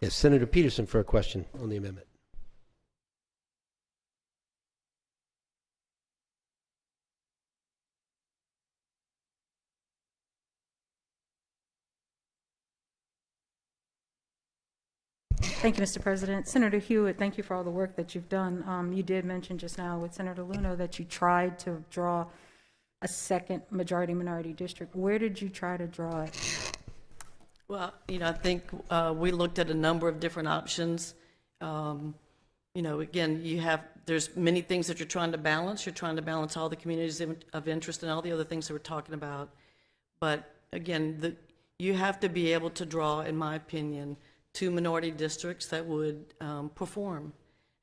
Yes, Senator Peterson for a question on the amendment. Thank you, Mr. President. Senator Hewitt, thank you for all the work that you've done. You did mention just now with Senator Luno that you tried to draw a second majority-minority district. Where did you try to draw it? Well, I think we looked at a number of different options. Again, there's many things that you're trying to balance. You're trying to balance all the communities of interest and all the other things that we're talking about. But again, you have to be able to draw, in my opinion, 2 minority districts that would perform.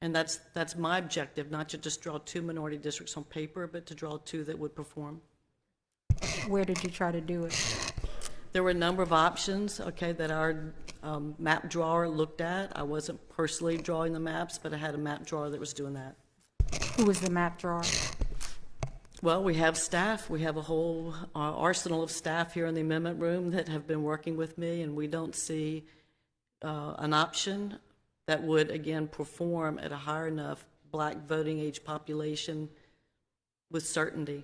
And that's my objective, not to just draw 2 minority districts on paper, but to draw 2 that would perform. Where did you try to do it? There were a number of options, okay, that our map drawer looked at. I wasn't personally drawing the maps, but I had a map drawer that was doing that. Who was the map drawer? Well, we have staff. We have a whole arsenal of staff here in the amendment room that have been working with me, and we don't see an option that would, again, perform at a high enough black voting age population with certainty.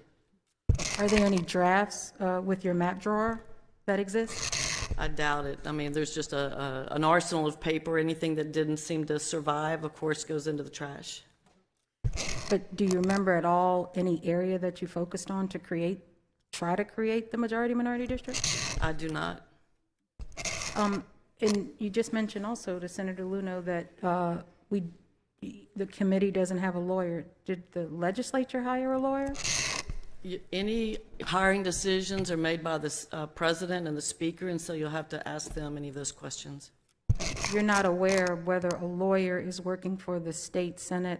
Are there any drafts with your map drawer that exist? I doubt it. I mean, there's just an arsenal of paper. Anything that didn't seem to survive, of course, goes into the trash. But do you remember at all any area that you focused on to try to create the majority-minority district? I do not. And you just mentioned also to Senator Luno that the committee doesn't have a lawyer. Did the legislature hire a lawyer? Any hiring decisions are made by the president and the speaker, and so you'll have to ask them any of those questions. You're not aware of whether a lawyer is working for the state senate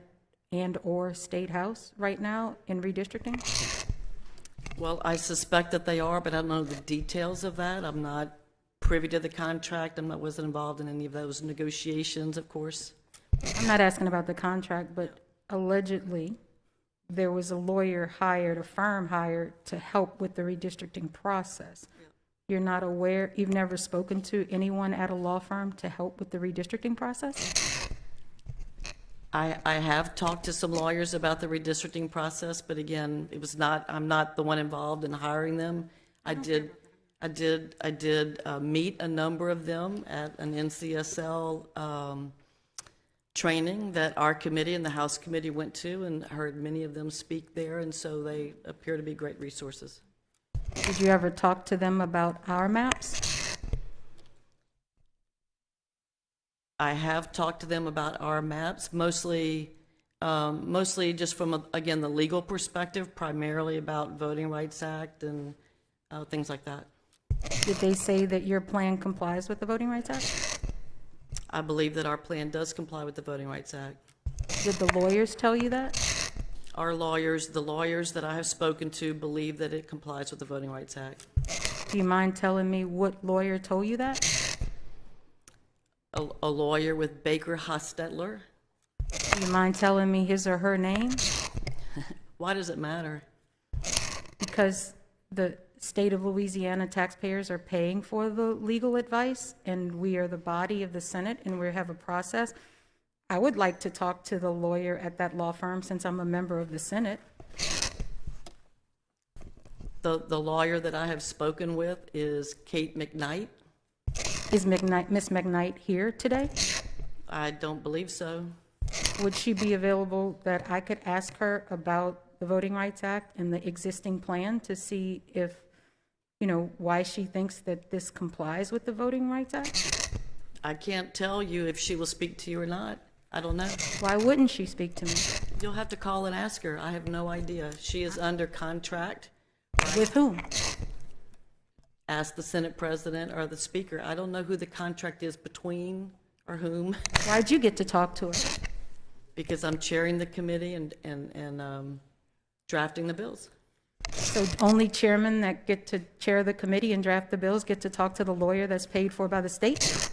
and/or state house right now in redistricting? Well, I suspect that they are, but I don't know the details of that. I'm not privy to the contract. Wasn't involved in any of those negotiations, of course. I'm not asking about the contract, but allegedly there was a lawyer hired, a firm hired to help with the redistricting process. You're not aware, you've never spoken to anyone at a law firm to help with the redistricting process? I have talked to some lawyers about the redistricting process, but again, I'm not the one involved in hiring them. I did meet a number of them at an NCSL training that our committee and the House committee went to, and heard many of them speak there, and so they appear to be great resources. Did you ever talk to them about our maps? I have talked to them about our maps, mostly just from, again, the legal perspective, primarily about Voting Rights Act and things like that. Did they say that your plan complies with the Voting Rights Act? I believe that our plan does comply with the Voting Rights Act. Did the lawyers tell you that? The lawyers that I have spoken to believe that it complies with the Voting Rights Act. Do you mind telling me what lawyer told you that? A lawyer with Baker Hostetler. Do you mind telling me his or her name? Why does it matter? Because the state of Louisiana taxpayers are paying for the legal advice, and we are the body of the Senate, and we have a process. I would like to talk to the lawyer at that law firm since I'm a member of the Senate. The lawyer that I have spoken with is Kate McKnight. Is Miss McKnight here today? I don't believe so. Would she be available that I could ask her about the Voting Rights Act and the existing plan to see if, why she thinks that this complies with the Voting Rights Act? I can't tell you if she will speak to you or not. I don't know. Why wouldn't she speak to me? You'll have to call and ask her. I have no idea. She is under contract. With whom? Ask the Senate President or the Speaker. I don't know who the contract is between or whom. Why'd you get to talk to her? Because I'm chairing the committee and drafting the bills. So only chairmen that get to chair the committee and draft the bills get to talk to the lawyer that's paid for by the state?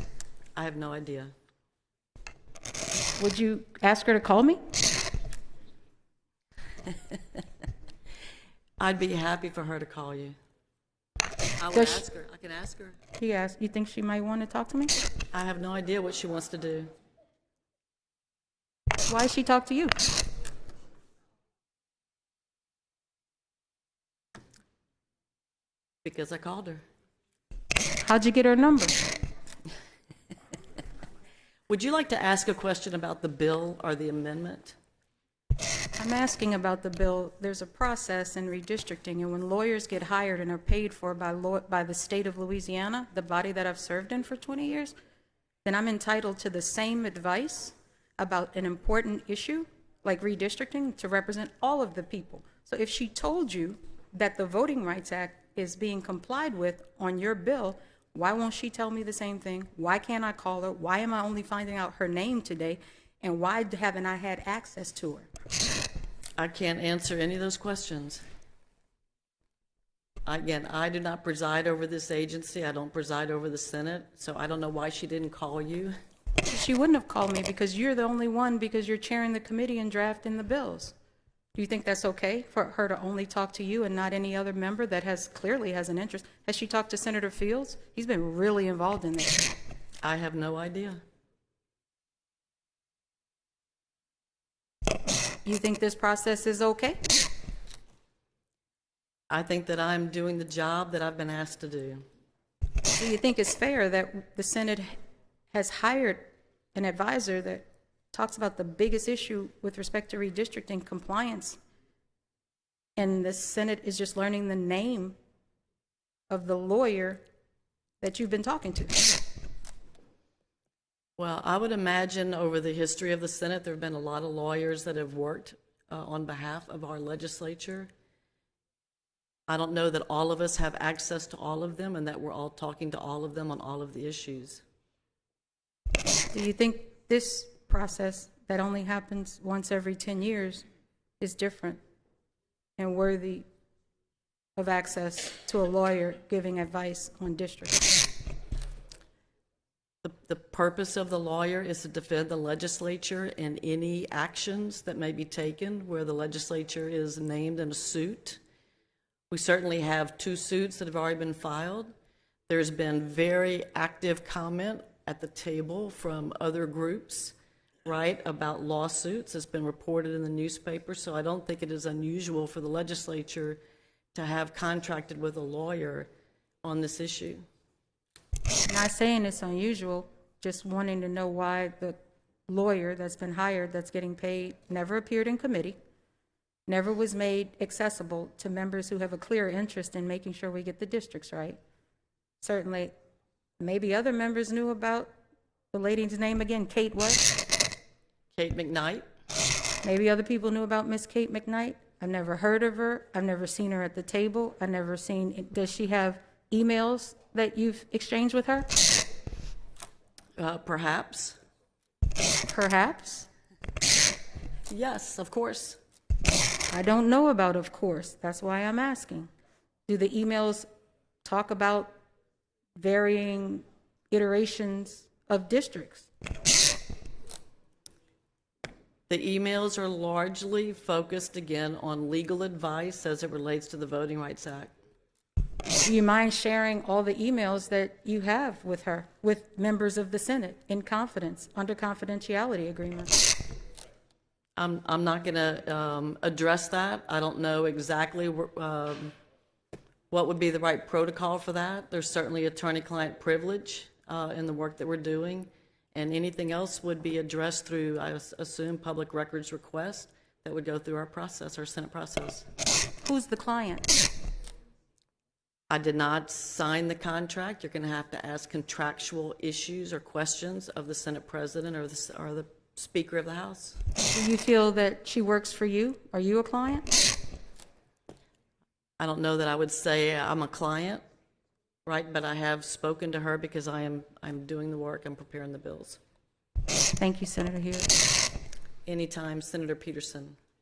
I have no idea. Would you ask her to call me? I'd be happy for her to call you. I would Does she- ask her. I can ask her. He asked, you think she might want to talk to me? I have no idea what she wants to do. Why she talk to you? Because I called her. How'd you get her number? Would you like to ask a question about the bill or the amendment? I'm asking about the bill. There's a process in redistricting, and when lawyers get hired and are paid for by the state of Louisiana, the body that I've served in for 20 years, then I'm entitled to the same advice about an important issue, like redistricting, to represent all of the people. So if she told you that the Voting Rights Act is being complied with on your bill, why won't she tell me the same thing? Why can't I call her? Why am I only finding out her name today? And why haven't I had access to her? I can't answer any of those questions. Again, I do not preside over this agency. I don't preside over the Senate, so I don't know why she didn't call you. She wouldn't have called me because you're the only one, because you're chairing the committee and drafting the bills. Do you think that's okay for her to only talk to you and not any other member that clearly has an interest? Has she talked to Senator Fields? He's been really involved in this. I have no idea. You think this process is okay? I think that I'm doing the job that I've been asked to do. Do you think it's fair that the Senate has hired an advisor that talks about the biggest issue with respect to redistricting compliance, and the Senate is just learning the name of the lawyer that you've been talking to? Well, I would imagine over the history of the Senate, there have been a lot of lawyers that have worked on behalf of our legislature. I don't know that all of us have access to all of them and that we're all talking to all of them on all of the issues. Do you think this process that only happens once every 10 years is different and worthy of access to a lawyer giving advice on districts? The purpose of the lawyer is to defend the legislature in any actions that may be taken where the legislature is named in a suit. We certainly have 2 suits that have already been filed. There's been very active comment at the table from other groups, right, about lawsuits. It's been reported in the newspaper, so I don't think it is unusual for the legislature to have contracted with a lawyer on this issue. Not saying it's unusual, just wanting to know why the lawyer that's been hired, that's getting paid, never appeared in committee, never was made accessible to members who have a clear interest in making sure we get the districts right. Certainly, maybe other members knew about the lady's name again, Kate what? Kate McKnight? Maybe other people knew about Miss Kate McKnight. I've never heard of her. I've never seen her at the table. I've never seen, does she have emails that you've exchanged with her? Perhaps. Perhaps. Yes, of course. I don't know about, of course. That's why I'm asking. Do the emails talk about varying iterations of districts? The emails are largely focused, again, on legal advice as it relates to the Voting Rights Act. Do you mind sharing all the emails that you have with her, with members of the Senate, in confidence, under confidentiality agreements? I'm not going to address that. I don't know exactly what would be the right protocol for that. There's certainly attorney-client privilege in the work that we're doing, and anything else would be addressed through, I assume, public records request that would go through our process, our Senate process. Who's the client? I did not sign the contract. You're going to have to ask contractual issues or questions of the Senate President or the Speaker of the House. Do you feel that she works for you? Are you a client? I don't know that I would say I'm a client, right? But I have spoken to her because I'm doing the work. I'm preparing the bills. Thank you, Senator Hewitt. Anytime, Senator Peterson.